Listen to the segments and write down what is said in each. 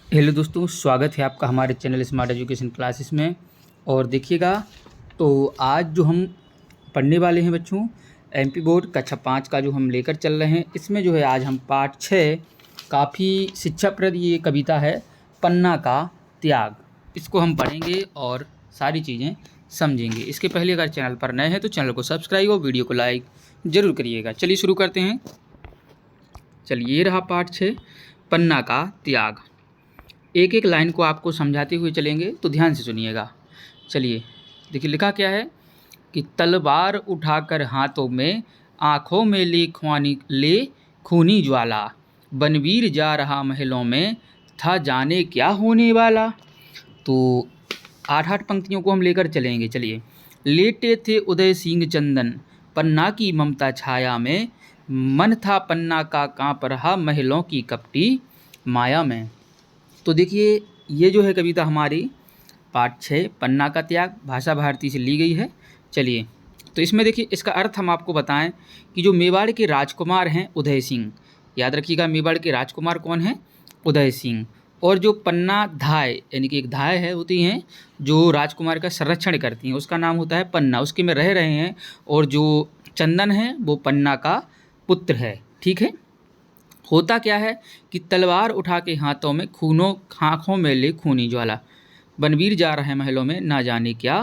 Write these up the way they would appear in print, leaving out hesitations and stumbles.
Hello दोस्तों, स्वागत है आपका हमारे चैनल स्मार्ट एजुकेशन क्लासेस में। और देखिएगा, तो आज जो हम पढ़ने वाले हैं बच्चों, एमपी बोर्ड कक्षा 5 का जो हम लेकर चल रहे हैं, इसमें जो है आज हम पाठ 6 काफ़ी शिक्षाप्रद ये कविता है पन्ना का त्याग, इसको हम पढ़ेंगे और सारी चीज़ें समझेंगे। इसके पहले अगर चैनल पर नए हैं तो चैनल को सब्सक्राइब और वीडियो को लाइक ज़रूर करिएगा। चलिए शुरू करते हैं। चलिए, ये रहा पाठ 6 पन्ना का त्याग। एक एक लाइन को आपको समझाते हुए चलेंगे, तो ध्यान से सुनिएगा। चलिए देखिए, लिखा क्या है कि तलवार उठाकर हाथों में, आँखों में ले खूनी ज्वाला, बनवीर जा रहा महलों में, था जाने क्या होने वाला। तो 8-8 पंक्तियों को हम लेकर चलेंगे। चलिए, लेटे थे उदय सिंह चंदन, पन्ना की ममता छाया में, मन था पन्ना का काँप रहा महलों की कपटी माया में। तो देखिए, ये जो है कविता हमारी पाठ 6 पन्ना का त्याग भाषा भारती से ली गई है। चलिए, तो इसमें देखिए, इसका अर्थ हम आपको बताएं कि जो मेवाड़ के राजकुमार हैं उदय सिंह, याद रखिएगा मेवाड़ के राजकुमार कौन हैं? उदय सिंह। और जो पन्ना धाय, यानी कि एक धाय है होती हैं जो राजकुमार का संरक्षण करती हैं, उसका नाम होता है पन्ना, उसके में रह रहे हैं। और जो चंदन है वो पन्ना का पुत्र है। ठीक है। होता क्या है कि तलवार उठा के हाथों में, आँखों में ले खूनी ज्वाला, बनवीर जा रहे महलों में, ना जाने क्या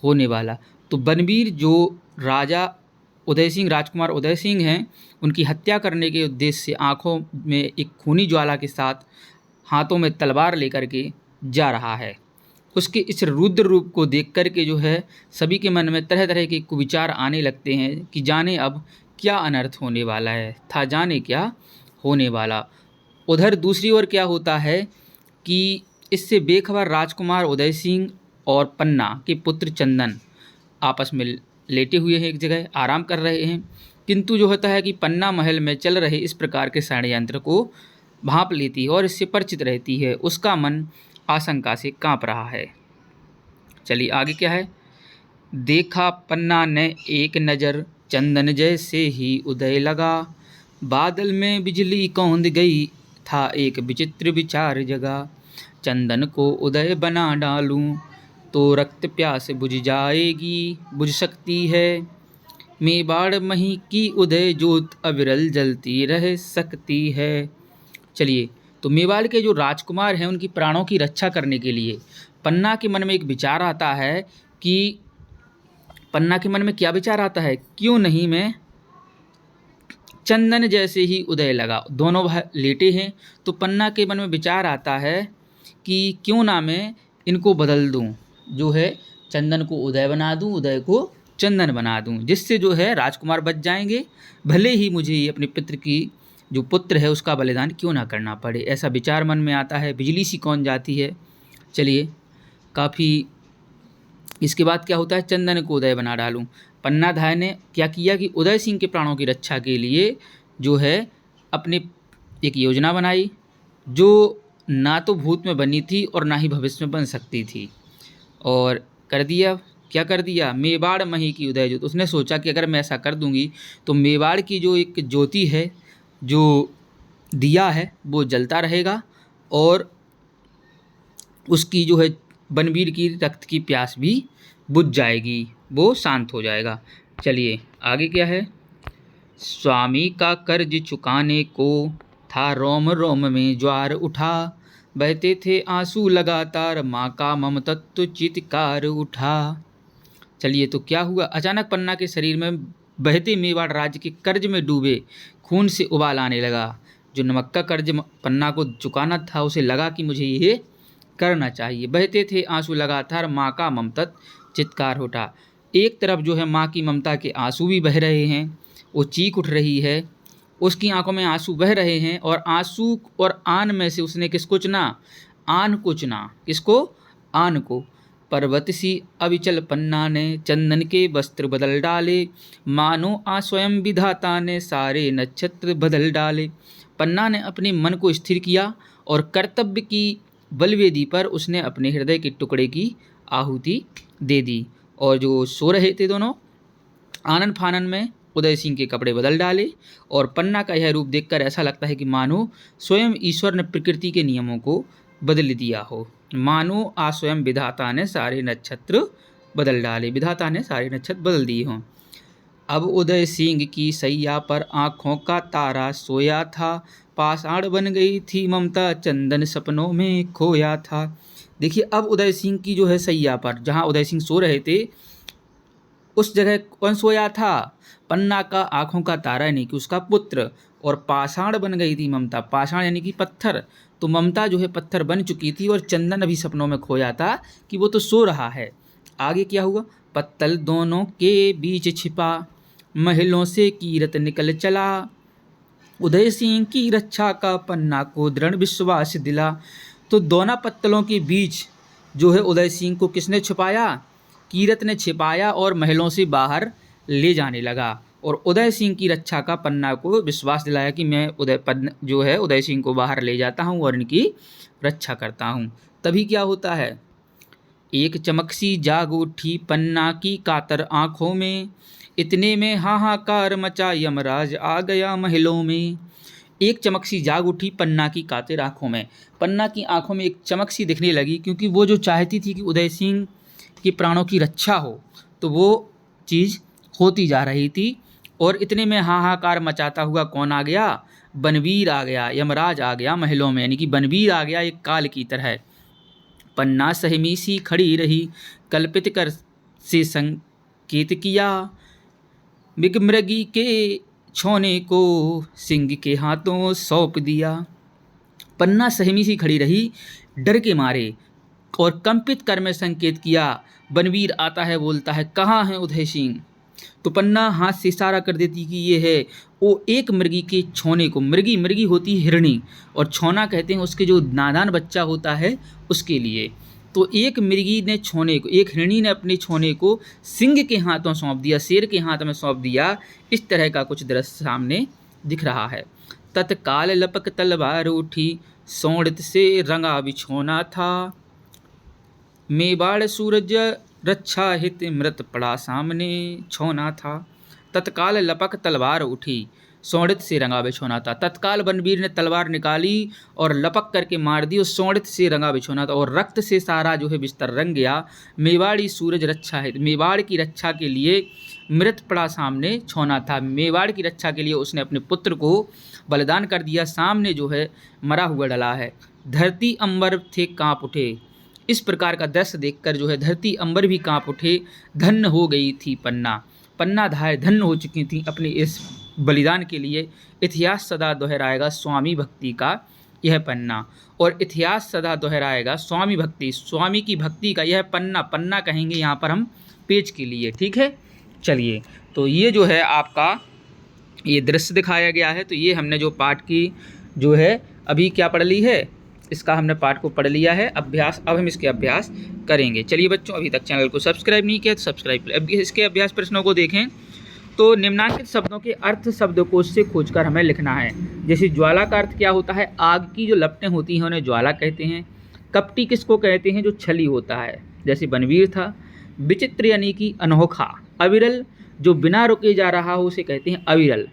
होने वाला। तो बनवीर जो राजा उदय सिंह, राजकुमार उदय सिंह हैं, उनकी हत्या करने के उद्देश्य से आँखों में एक खूनी ज्वाला के साथ हाथों में तलवार लेकर के जा रहा है। उसके इस रुद्र रूप को देख कर के जो है सभी के मन में तरह तरह के कुविचार आने लगते हैं कि जाने अब क्या अनर्थ होने वाला है, था जाने क्या होने वाला। उधर दूसरी ओर क्या होता है कि इससे बेखबर राजकुमार उदय सिंह और पन्ना के पुत्र चंदन आपस में लेटे हुए हैं, एक जगह आराम कर रहे हैं। किंतु जो होता है कि पन्ना महल में चल रहे इस प्रकार के षड्यंत्र को भांप लेती है और इससे परिचित रहती है। उसका मन आशंका से कांप रहा है। चलिए आगे क्या है। देखा पन्ना ने एक नज़र, चंदन जैसे ही उदय लगा, बादल में बिजली कौंध गई, था एक विचित्र विचार जगा। चंदन को उदय बना डालूं, तो रक्त प्यास बुझ जाएगी, बुझ सकती है। मेवाड़ मही की उदय ज्योत अविरल जलती रह सकती है। चलिए, तो मेवाड़ के जो राजकुमार हैं उनकी प्राणों की रक्षा करने के लिए पन्ना के मन में एक विचार आता है कि पन्ना के मन में क्या विचार आता है, क्यों नहीं मैं चंदन जैसे ही उदय लगा। दोनों भाई लेटे हैं, तो पन्ना के मन में विचार आता है कि क्यों ना मैं इनको बदल दूं, जो है चंदन को उदय बना दूं, उदय को चंदन बना दूं, जिससे जो है राजकुमार बच जाएंगे, भले ही मुझे ये अपने पितृ की जो पुत्र है उसका बलिदान क्यों ना करना पड़े। ऐसा विचार मन में आता है, बिजली सी कौन जाती है। चलिए, काफ़ी इसके बाद क्या होता है, चंदन को उदय बना डालूं। पन्ना धाय ने क्या किया कि उदय सिंह के प्राणों की रक्षा के लिए जो है अपने एक योजना बनाई, जो ना तो भूत में बनी थी और ना ही भविष्य में बन सकती थी। और कर दिया, क्या कर दिया, मेवाड़ मही की उदय ज्योति। उसने सोचा कि अगर मैं ऐसा कर दूंगी तो मेवाड़ की जो एक ज्योति है, जो दिया है, वो जलता रहेगा और उसकी जो है बनवीर की रक्त की प्यास भी बुझ जाएगी, वो शांत हो जाएगा। चलिए आगे क्या है। स्वामी का कर्ज चुकाने को, था रोम रोम में ज्वार उठा, बहते थे आंसू लगातार, माँ का ममतत्व चित्कार उठा। चलिए, तो क्या हुआ, अचानक पन्ना के शरीर में बहते मेवाड़ राज्य के कर्ज में डूबे खून से उबाल आने लगा। जो नमक का कर्ज पन्ना को चुकाना था, उसे लगा कि मुझे ये करना चाहिए। बहते थे आंसू लगातार, माँ का ममतत्व चित्कार उठा। एक तरफ जो है माँ की ममता के आंसू भी बह रहे हैं, वो चीख उठ रही है, उसकी आंखों में आंसू बह रहे हैं, और आंसू और आन में से उसने किसको चुना, आन को चुना। किसको, आन को। पर्वत सी अविचल पन्ना ने, चंदन के वस्त्र बदल डाले, मानो आ स्वयं विधाता ने सारे नक्षत्र बदल डाले। पन्ना ने अपने मन को स्थिर किया और कर्तव्य की बलवेदी पर उसने अपने हृदय के टुकड़े की आहुति दे दी। और जो सो रहे थे दोनों, आनन फानन में उदय सिंह के कपड़े बदल डाले। और पन्ना का यह रूप देखकर ऐसा लगता है कि मानो स्वयं ईश्वर ने प्रकृति के नियमों को बदल दिया हो, मानो आ स्वयं विधाता ने सारे नक्षत्र बदल डाले, विधाता ने सारे नक्षत्र बदल दिए हों। अब उदय सिंह की सैया पर आँखों का तारा सोया था, पाषाण बन गई थी ममता, चंदन सपनों में खोया था। देखिए, अब उदय सिंह की जो है सैया पर, जहाँ उदय सिंह सो रहे थे, उस जगह कौन सोया था? पन्ना का आँखों का तारा यानी कि उसका पुत्र। और पाषाण बन गई थी ममता, पाषाण यानी कि पत्थर, तो ममता जो है पत्थर बन चुकी थी और चंदन अभी सपनों में खोया था कि वो तो सो रहा है। आगे क्या हुआ? पत्तल दोनों के बीच छिपा, महलों से कीरत निकल चला, उदय सिंह की रक्षा का पन्ना को दृढ़ विश्वास दिला। तो दोनों पत्तलों के बीच जो है उदय सिंह को किसने छुपाया? कीरत ने छिपाया और महलों से बाहर ले जाने लगा, और उदय सिंह की रक्षा का पन्ना को विश्वास दिलाया कि मैं उदय सिंह को बाहर ले जाता हूँ और इनकी रक्षा करता हूँ। तभी क्या होता है? एक चमक सी जाग उठी पन्ना की कातर आँखों में, इतने में हाहाकार मचा यमराज आ गया महलों में। एक चमक सी जाग उठी पन्ना की कातर आँखों में, पन्ना की आँखों में एक चमक सी दिखने लगी, क्योंकि वो जो चाहती थी कि उदय सिंह के प्राणों की रक्षा हो, तो वो चीज़ होती जा रही थी। और इतने में हाहाकार मचाता हुआ कौन आ गया? बनवीर आ गया, यमराज आ गया महलों में, यानी कि बनवीर आ गया एक काल की तरह। पन्ना सहमी सी खड़ी रही, कल्पित कर से संकेत किया, मृगी के छोने को सिंह के हाथों सौंप दिया। पन्ना सहमी सी खड़ी रही डर के मारे, और कंपित कर में संकेत किया। बनवीर आता है, बोलता है कहाँ है उदय सिंह? तो पन्ना हाथ से इशारा कर देती कि ये है। वो एक मृगी के छोने को, मृगी होती है हिरणी, और छोना कहते हैं उसके जो नादान बच्चा होता है उसके लिए। तो एक मृगी ने छोने को, एक हिरणी ने अपने छोने को सिंह के हाथों सौंप दिया, शेर के हाथ में सौंप दिया। इस तरह का कुछ दृश्य सामने दिख रहा है। तत्काल लपक तलवार उठी, सोंड़ित से रंगा बिछोना था, मेवाड़ सूरज रक्षा हित मृत पड़ा सामने छोना था। तत्काल लपक तलवार उठी, सोंड़ित से रंगा बिछोना था। तत्काल बनवीर ने तलवार निकाली और लपक करके मार दी, और सोंड़ित से रंगा बिछोना था, और रक्त से सारा जो है बिस्तर रंग गया। मेवाड़ी सूरज रक्षा हित, मेवाड़ की रक्षा के लिए मृत पड़ा सामने छोना था। मेवाड़ की रक्षा के लिए उसने अपने पुत्र को बलिदान कर दिया, सामने जो है मरा हुआ डला है। धरती अंबर थे काँप उठे, इस प्रकार का दृश्य देखकर जो है धरती अंबर भी काँप उठे। धन्य हो गई थी पन्ना, पन्ना धाय धन्य हो चुकी थी अपने इस बलिदान के लिए। इतिहास सदा दोहराएगा स्वामी भक्ति का यह पन्ना, और इतिहास सदा दोहराएगा स्वामी भक्ति, स्वामी की भक्ति का यह पन्ना। पन्ना कहेंगे यहाँ पर हम पेज के लिए, ठीक है। चलिए, तो ये जो है आपका ये दृश्य दिखाया गया है। तो ये हमने जो पाठ की जो है अभी क्या पढ़ ली है, इसका हमने पाठ को पढ़ लिया है अभ्यास। अब हम इसके अभ्यास करेंगे। चलिए बच्चों, अभी तक चैनल को सब्सक्राइब नहीं किया तो सब्सक्राइब करें। अब इसके अभ्यास प्रश्नों को देखें तो निम्नांकित शब्दों के अर्थ शब्दकोश से खोजकर हमें लिखना है। जैसे ज्वाला का अर्थ क्या होता है? आग की जो लपटें होती हैं उन्हें ज्वाला कहते हैं। कपटी किसको कहते हैं? जो छली होता है, जैसे बनवीर था। विचित्र यानी कि अनोखा। अविरल जो बिना रुके जा रहा हो उसे कहते हैं अविरल।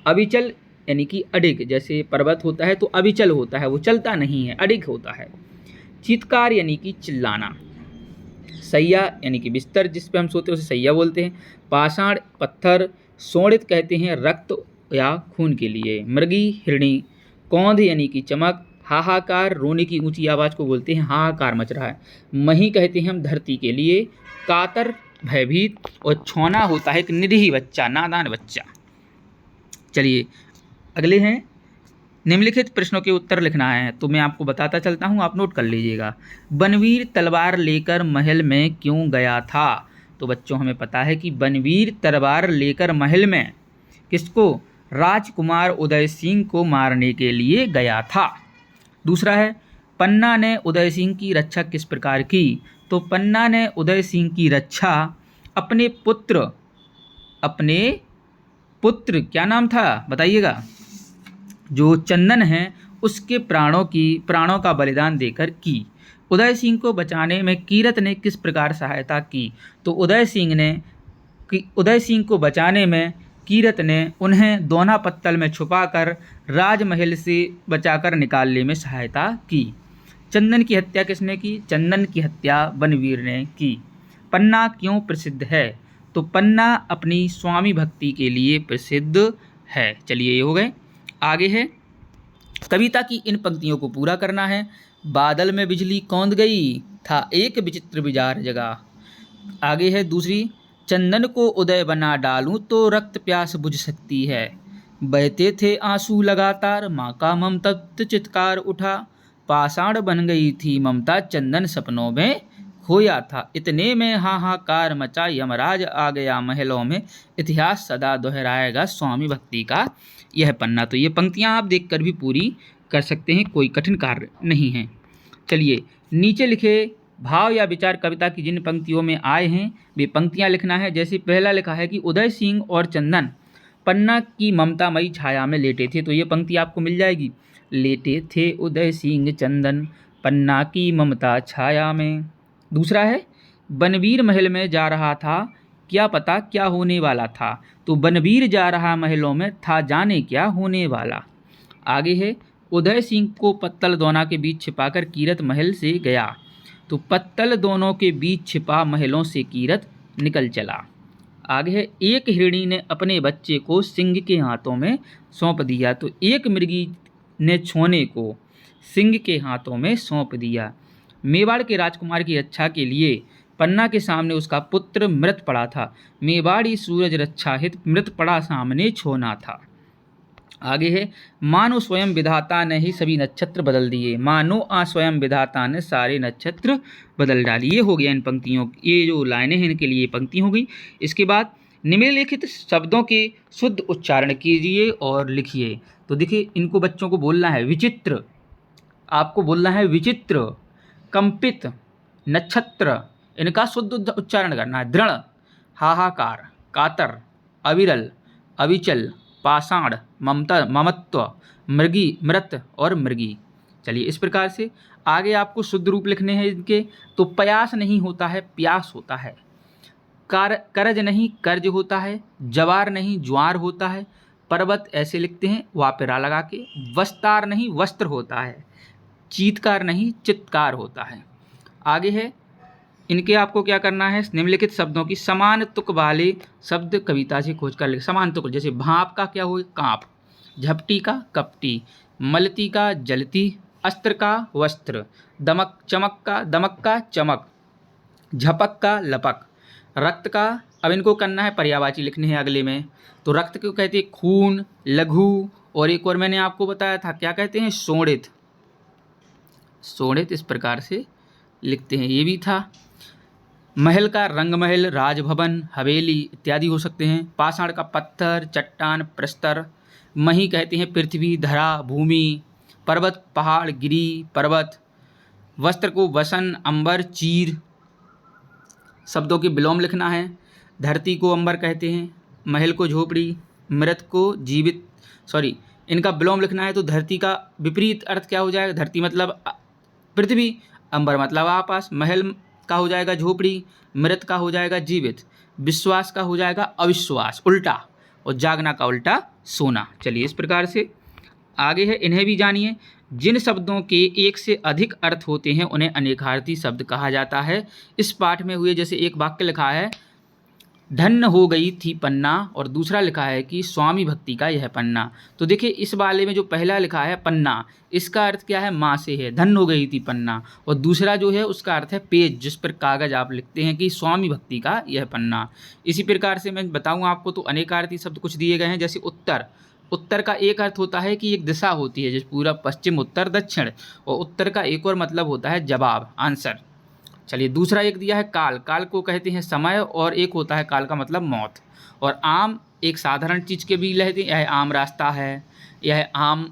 अविचल यानी कि अडिग, जैसे पर्वत होता है तो अविचल होता है, वो चलता नहीं है, अडिग होता है। चीत्कार यानी कि चिल्लाना। सैया यानी कि बिस्तर जिस पे हम सोते हैं उसे सैया बोलते हैं। पाषाण पत्थर। सोणित कहते हैं रक्त या खून के लिए। मृगी हिरणी। कौंध यानी कि चमक। हाहाकार रोने की ऊंची आवाज़ को बोलते हैं हाहाकार मच रहा है। मही कहते हैं हम धरती के लिए। कातर भयभीत, और छोना होता है एक निरीह बच्चा, नादान बच्चा। चलिए अगले हैं, निम्नलिखित प्रश्नों के उत्तर लिखना है। तो मैं आपको बताता चलता हूँ, आप नोट कर लीजिएगा। बनवीर तलवार लेकर महल में क्यों गया था? तो बच्चों हमें पता है कि बनवीर तलवार लेकर महल में किसको? राजकुमार उदय सिंह को मारने के लिए गया था। दूसरा है, पन्ना ने उदय सिंह की रक्षा किस प्रकार की? तो पन्ना ने उदय सिंह की रक्षा अपने पुत्र क्या नाम था बताइएगा? जो चंदन है उसके प्राणों का बलिदान देकर की। उदय सिंह को बचाने में कीरत ने किस प्रकार सहायता की? तो उदय सिंह को बचाने में कीरत ने उन्हें दोना पत्तल में छुपाकर राजमहल से बचाकर निकालने में सहायता की। चंदन की हत्या किसने की? चंदन की हत्या बनवीर ने की। पन्ना क्यों प्रसिद्ध है? तो पन्ना अपनी स्वामी भक्ति के लिए प्रसिद्ध है। चलिए ये हो गए। आगे है कविता की इन पंक्तियों को पूरा करना है। बादल में बिजली कौंद गई, था एक विचित्र विजार जगा। आगे है दूसरी, चंदन को उदय बना डालूं तो रक्त प्यास बुझ सकती है। बहते थे आंसू लगातार, माँ का ममता चित्कार उठा। पाषाण बन गई थी ममता, चंदन सपनों में खोया था। इतने में हाहाकार मचा, यमराज आ गया महलों में। इतिहास सदा दोहराएगा स्वामी भक्ति का यह पन्ना। तो ये पंक्तियां आप देखकर भी पूरी कर सकते हैं, कोई कठिन कार्य नहीं है। चलिए नीचे लिखे भाव या विचार कविता की जिन पंक्तियों में आए हैं वे पंक्तियां लिखना है। जैसे पहला लिखा है कि उदय सिंह और चंदन पन्ना की ममतामयी छाया में लेटे थे, तो ये पंक्ति आपको मिल जाएगी। लेटे थे उदय सिंह चंदन पन्ना की ममता छाया में। दूसरा है बनवीर महल में जा रहा था, क्या पता क्या होने वाला था। तो बनवीर जा रहा महलों में, था जाने क्या होने वाला। आगे है उदय सिंह को पत्तल दोना के बीच छिपाकर कीरत महल से गया। तो पत्तल दोनों के बीच छिपा महलों से कीरत निकल चला। आगे है एक हिरणी ने अपने बच्चे को सिंह के हाथों में सौंप दिया। तो एक मृगी ने छोने को सिंह के हाथों में सौंप दिया। मेवाड़ के राजकुमार की रक्षा के लिए पन्ना के सामने उसका पुत्र मृत पड़ा था। मेवाड़ी सूरज रक्षा हित मृत पड़ा सामने छोना था। आगे है मानो स्वयं विधाता ने ही सभी नक्षत्र बदल दिए। मानो स्वयं विधाता ने सारे नक्षत्र बदल डाली। ये हो गया इन पंक्तियों, ये जो लाइनें हैं इनके लिए पंक्ति हो गई। इसके बाद निम्नलिखित शब्दों के शुद्ध उच्चारण कीजिए और लिखिए। तो देखिए इनको बच्चों को बोलना है विचित्र, आपको बोलना है विचित्र, कंपित, नक्षत्र, इनका शुद्ध उच्चारण करना है। दृढ़, हाहाकार, कातर, अविरल, अविचल, पाषाण, ममता, ममत्व, मृगी, मृत और मृगी। चलिए इस प्रकार से आगे आपको शुद्ध रूप लिखने हैं इनके। तो प्रयास नहीं होता है, प्यास होता है। करज नहीं कर्ज होता है। जवार नहीं ज्वार होता है। पर्वत ऐसे लिखते हैं वापिरा लगा के। वस्तार नहीं वस्त्र होता है। चीतकार नहीं चित्कार होता है। आगे है इनके आपको क्या करना है, निम्नलिखित शब्दों की समान तुक वाले शब्द कविता से खोज कर लिख। समान तुक, जैसे भाप का क्या हो कांप, झपटी का कपटी, मलती का जलती, अस्त्र का वस्त्र, दमक चमक का दमक का चमक, झपक का लपक, रक्त का। अब इनको करना है पर्यायवाची लिखने हैं अगले में। तो रक्त को कहते हैं खून, लघु, और एक और मैंने आपको बताया था क्या कहते हैं, शोणित। शोणित इस प्रकार से लिखते हैं, ये भी था। महल का रंगमहल, राजभवन, हवेली इत्यादि हो सकते हैं। पाषाण का पत्थर, चट्टान, प्रस्तर। मही कहते हैं पृथ्वी, धरा, भूमि। पर्वत पहाड़, गिरी, पर्वत। वस्त्र को वसन, अंबर, चीर। शब्दों के विलोम लिखना है। धरती को अंबर कहते हैं, महल को झोपड़ी, मृत को जीवित, इनका विलोम लिखना है। तो धरती का विपरीत अर्थ क्या हो जाएगा, धरती मतलब पृथ्वी, अंबर मतलब आकाश, महल का हो जाएगा झोपड़ी, मृत का हो जाएगा जीवित, विश्वास का हो जाएगा अविश्वास उल्टा, और जागना का उल्टा सोना। चलिए इस प्रकार से आगे है, इन्हें भी जानिए। जिन शब्दों के एक से अधिक अर्थ होते हैं उन्हें अनेकार्थी शब्द कहा जाता है। इस पाठ में हुए जैसे एक वाक्य लिखा है धन्य हो गई थी पन्ना, और दूसरा लिखा है कि स्वामी भक्ति का यह पन्ना। तो देखिए इस वाले में जो पहला लिखा है पन्ना, इसका अर्थ क्या है, माँ से है, धन्य हो गई थी पन्ना। और दूसरा जो है उसका अर्थ है पेज, जिस पर कागज आप लिखते हैं, कि स्वामी भक्ति का यह पन्ना। इसी प्रकार से मैं बताऊँ आपको तो अनेकार्थी शब्द कुछ दिए गए हैं। जैसे उत्तर, उत्तर का एक अर्थ होता है कि एक दिशा होती है, जैसे पूरा, पश्चिम, उत्तर, दक्षिण। और उत्तर का एक और मतलब होता है जवाब, आंसर। चलिए दूसरा एक दिया है काल, काल को कहते हैं समय, और एक होता है काल का मतलब मौत। और आम एक साधारण चीज़ के भी कहते हैं, यह आम रास्ता है, यह आम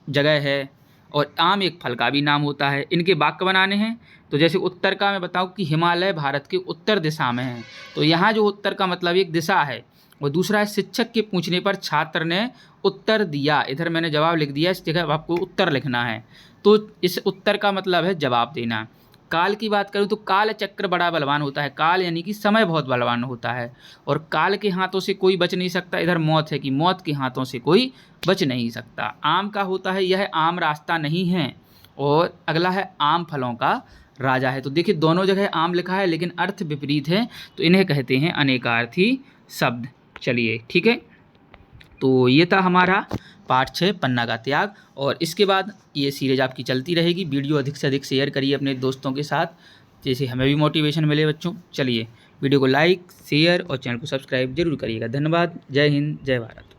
जगह है। और आम एक फल का भी नाम होता है। इनके वाक्य बनाने हैं। तो जैसे उत्तर का मैं बताऊं कि हिमालय भारत के उत्तर दिशा में है, तो यहाँ जो उत्तर का मतलब एक दिशा है। और दूसरा है शिक्षक के पूछने पर छात्र ने उत्तर दिया, इधर मैंने जवाब लिख दिया, इस जगह आपको उत्तर लिखना है। तो इस उत्तर का मतलब है जवाब देना। काल की बात करूं तो काल चक्र बड़ा बलवान होता है। काल यानी कि समय बहुत बलवान होता है, और काल के हाथों से कोई बच नहीं सकता। इधर मौत है कि मौत के हाथों से कोई बच नहीं सकता। आम का होता है यह आम रास्ता नहीं है, और अगला है आम फलों का राजा है। तो देखिए दोनों जगह आम लिखा है लेकिन अर्थ विपरीत है, तो इन्हें कहते हैं अनेकार्थी शब्द। चलिए ठीक है, तो ये था हमारा पार्ट 6 पन्ना का त्याग। और इसके बाद ये सीरीज आपकी चलती रहेगी। वीडियो अधिक से अधिक शेयर करिए अपने दोस्तों के साथ, जैसे हमें भी मोटिवेशन मिले बच्चों। चलिए वीडियो को लाइक शेयर और चैनल को सब्सक्राइब जरूर करिएगा। धन्यवाद। जय हिंद, जय भारत।